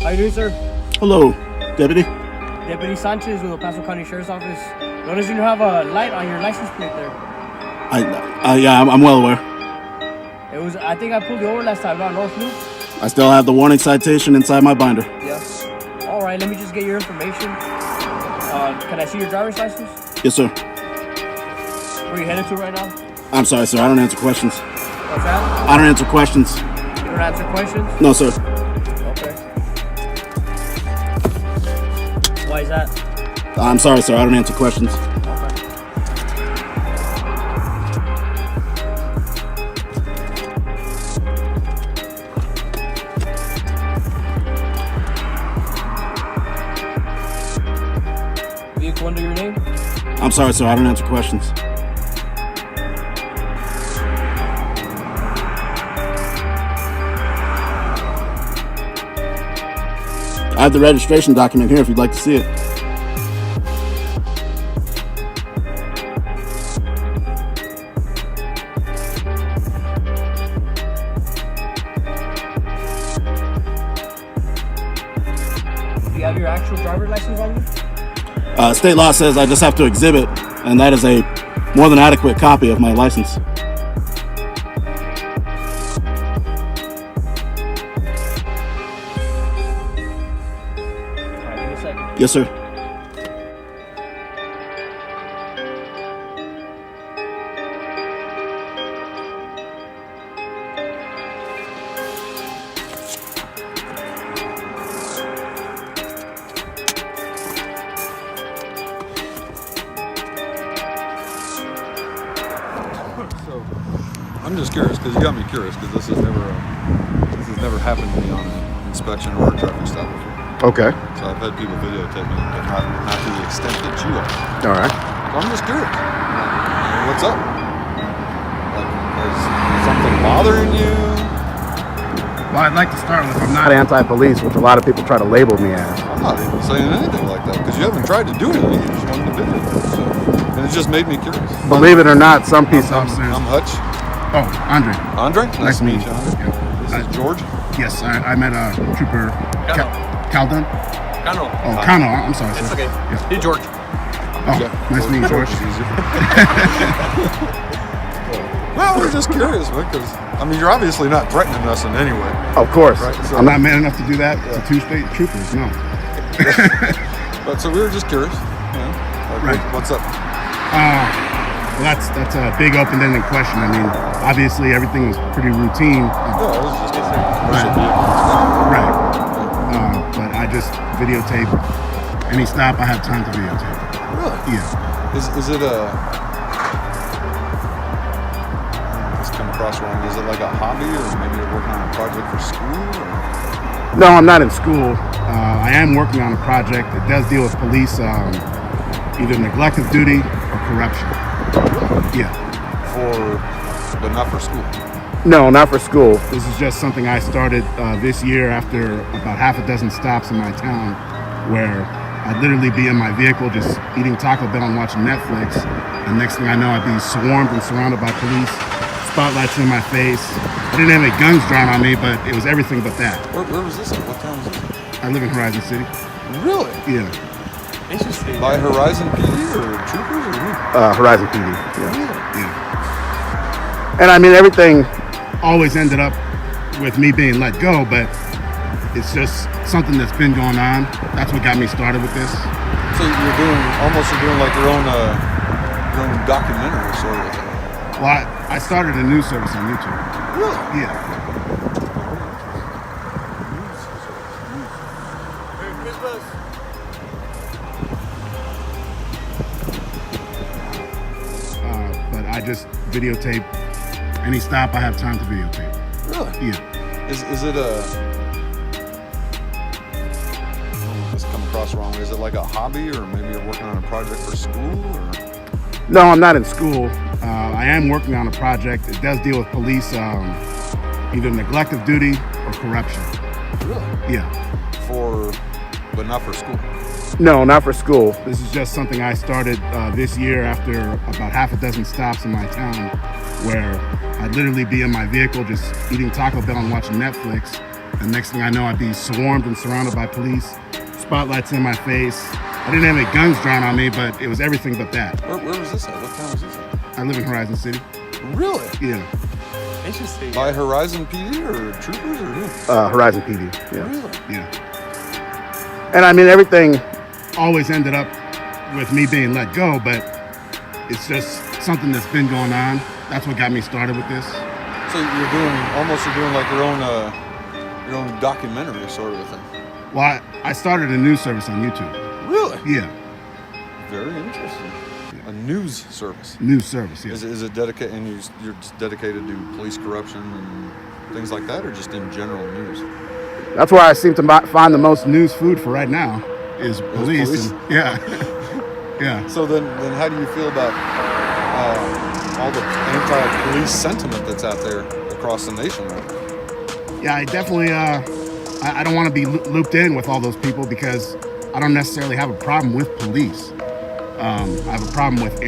How you doing, sir? Hello, Deputy. Deputy Sanchez with the El Paso County Sheriff's Office. Notice you don't have a light on your license plate there. Yeah, I'm well aware. I think I pulled you over last time, not North Loop. I still have the warning citation inside my binder. Yeah. All right, let me just get your information. Can I see your driver's license? Yes, sir. Where are you headed to right now? I'm sorry, sir. I don't answer questions. What's that? I don't answer questions. You don't answer questions? No, sir. Okay. Why is that? I'm sorry, sir. I don't answer questions. Vehicle under your name? I'm sorry, sir. I don't answer questions. I have the registration document here if you'd like to see it. Do you have your actual driver's license on you? State law says I just have to exhibit, and that is a more than adequate copy of my license. All right, give me a second. Yes, sir. So, I'm just curious because you got me curious because this has never happened to me on an inspection or a traffic stop before. Okay. So I've had people videotape me, but not to the extent that you are. All right. So I'm just curious. What's up? Like, is something bothering you? Well, I'd like to start with I'm not anti-police, which a lot of people try to label me as. I'm not even saying anything like that because you haven't tried to do anything. You just wanted to videotape. So, and it just made me curious. Believe it or not, some police officers. I'm Hutch. Oh, Andre. Andre? Nice to meet you, Andre. Yeah. This is George. Yes, I met Trooper Caldon. Cano. Oh, Cano. I'm sorry, sir. It's okay. Yeah. Hey, George. Oh, nice to meet you, George. is easier. Well, we're just curious, man, because I mean, you're obviously not threatening us in any way. Of course. Right, so- I'm not man enough to do that to two state troopers, no. But so we were just curious. Right. What's up? Well, that's a big open-ended question. I mean, obviously everything was pretty routine. No, it was just a commercial vehicle. Right. But I just videotape any stop I have time to videotape. Really? Yeah. Is it this come across wrong? Is it like a hobby, or maybe you're working on a project for school? Or? No, I'm not in school. I am working on a project that does deal with police, either neglect of duty or corruption. Yeah. But not for school. No, not for school. This is just something I started this year after about half a dozen stops in my town where I'd literally be in my vehicle just eating Taco Bell and watching Netflix. And next thing I know, I'd be swarmed and surrounded by police, spotlights in my face. I didn't have any guns drawn on me, but it was everything but that. Where was this at? What town is this? I live in Horizon City. Really? Yeah. Interesting. By Horizon PD or Troopers or who? Horizon PD. Yeah. Really? Yeah. And I mean, everything always ended up with me being let go, but it's just something that's been going on. That's what got me started with this. So you're doing like your own documentary sort of thing. Well, I started a news service on YouTube. Really? Yeah. Merry Christmas. But I just videotape any stop I have time to videotape. Really? Yeah. Is it this come across wrong? Is it like a hobby, or maybe you're working on a project for school, or? No, I'm not in school. I am working on a project that does deal with police, either neglect of duty or corruption. Really? Yeah. But not for school. No, not for school. This is just something I started this year after about half a dozen stops in my town where I'd literally be in my vehicle just eating Taco Bell and watching Netflix. And next thing I know, I'd be swarmed and surrounded by police, spotlights in my face. I didn't have any guns drawn on me, but it was everything but that. Where was this at? What town was this at? I live in Horizon City. Really? Yeah. Interesting. By Horizon PD or troopers or who? Horizon PD. Yeah. Really? Yeah. And I mean, everything always ended up with me being let go, but it's just something that's been going on. That's what got me started with this. So you're doing like your own documentary sort of a thing. Well, I started a news service on YouTube. Really? Yeah. Very interesting. A news service. News service, yeah. Is it dedicated, and you're just dedicated to police corruption and things like that, or just in general news? That's where I seem to find the most news food for right now is police. police? And, yeah. Yeah. So then how do you feel about all the anti-police sentiment that's out there across the nation right now? Yeah, I definitely, I don't want to be looped in with all those people because I don't necessarily have a problem with police. I have a problem with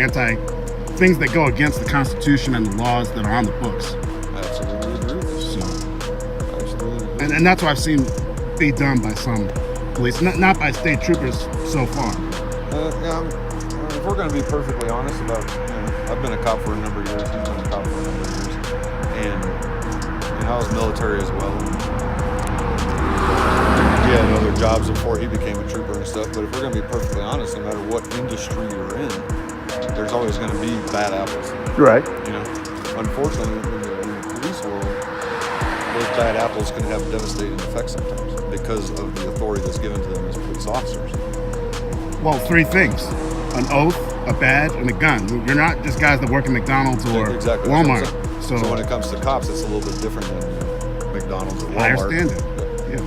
things that go against the Constitution and the laws that are on the books. I absolutely agree with this. So, Absolutely agree. and that's what I've seen be done by some police, not by state troopers so far. If we're going to be perfectly honest about, I've been a cop for a number of years. He's been a cop for a number of years, and I was military as well. He had other jobs before he became a trooper and stuff. But if we're going to be perfectly honest, no matter what industry you're in, there's always going to be bad apples. Right. Unfortunately, in the police world, those bad apples can have devastating effects sometimes because of the authority that's given to them as police officers. Well, three things: an oath, a badge, and a gun. You're not just guys that work at McDonald's or Exactly. Walmart. So when it comes to cops, it's a little bit different than McDonald's or Walmart. Higher standard. Yeah.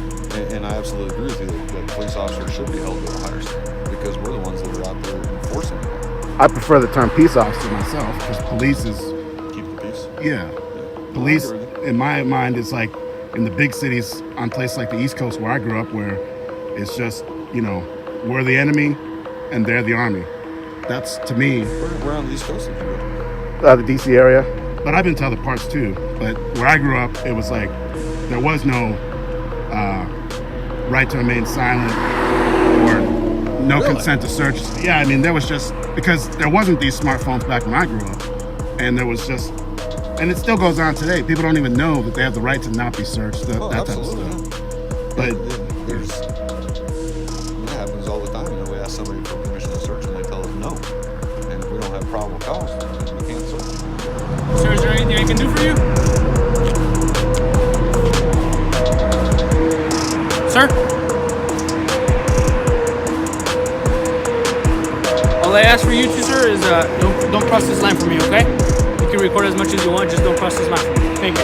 And I absolutely agree with you that police officers should be held to a higher standard because we're the ones that are out there enforcing it. I prefer the term peace officer myself because police is, Keep the peace. yeah. Police, in my mind, is like in the big cities on places like the East Coast where I grew up, where it's just, we're the enemy and they're the army. That's, to me, Where on the East Coast did you go? the DC area. But I've been to other parts too. But where I grew up, it was like there was no right to remain silent or no Really? consent to search. Yeah, I mean, there was just, because there wasn't these smartphones back when I grew up. And there was just, and it still goes on today. People don't even know that they have the right to not be searched, that type of Absolutely. stuff. But It happens all the time. We ask somebody for permission to search and they tell us no. And if we don't have probable cause, then we can't search. Sir, is there anything I can do for you? Sir? All I ask for you two, sir, is don't cross this line for me, okay? You can record as much as you want, just don't cross this line for me. Thank you.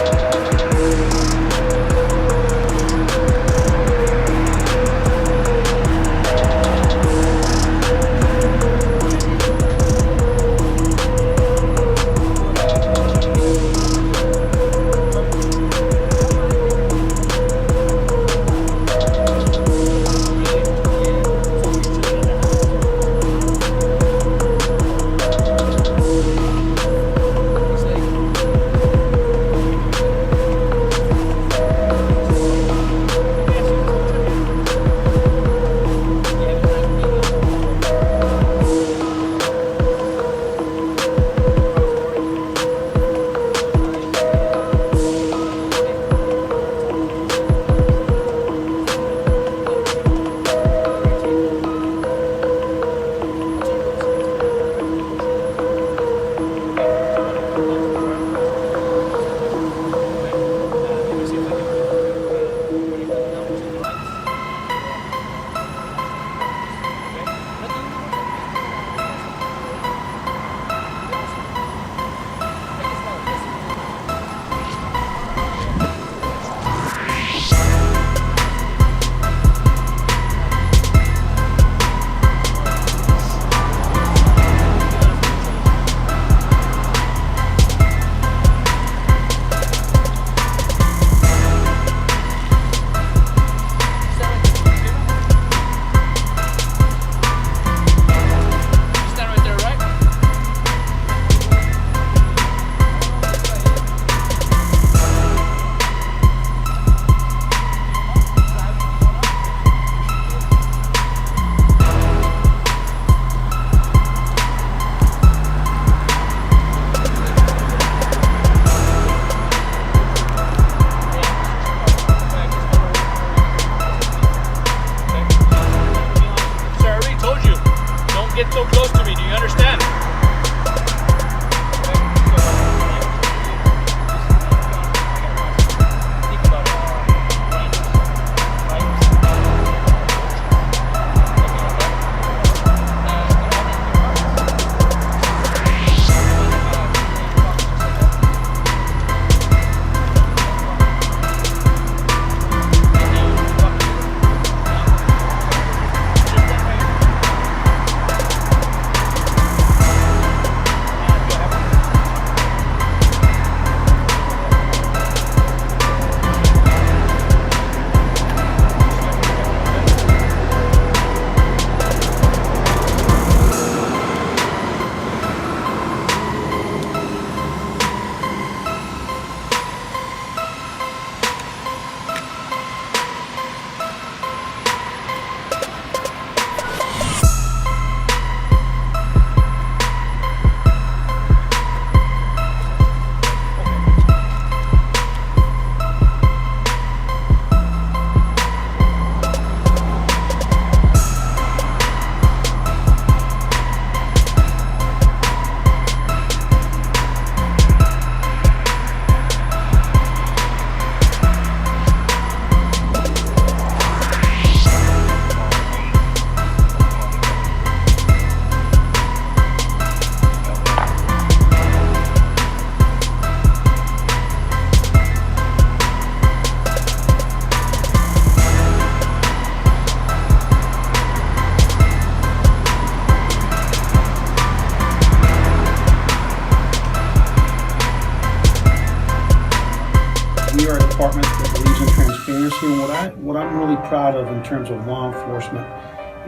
department that believes in transparency, and what I'm really proud of in terms of law enforcement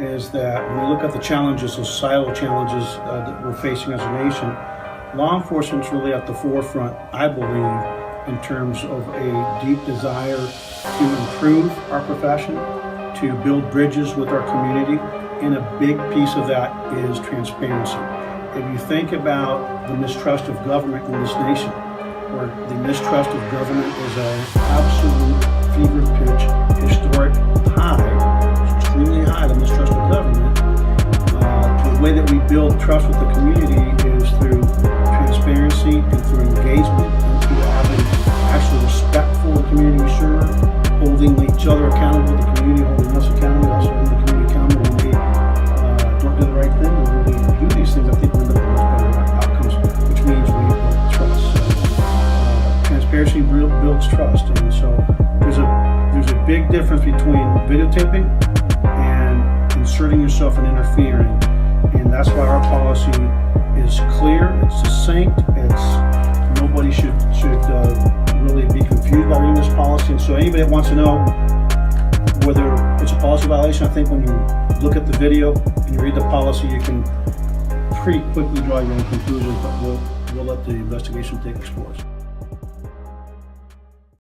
is that when we look at the challenges, the societal challenges that we're facing as a nation, law enforcement's really at the forefront, I believe, in terms of a deep desire to improve our profession, to build bridges with our community, and a big piece of that is transparency. If you think about the mistrust of government in this nation, where the mistrust of government is an absolute fever pitch, historic high, extremely high, the mistrust of government. The way that we build trust with the community is through transparency and through engagement and through having actual respect for the community we serve, holding each other accountable, the community holding us accountable, also holding the community accountable when we don't do the right thing. When we do these things, I think we end up with much better outcomes, which means we build trust. Transparency builds trust, and so there's a big difference between videotaping and inserting yourself and interfering, and that's why our policy is clear, it's succinct, nobody should really be confused by reading this policy. And so anybody that wants to know whether it's a policy violation, I think when you look at the video and you read the policy, you can pretty quickly draw your own conclusions, but we'll let the investigation take its course.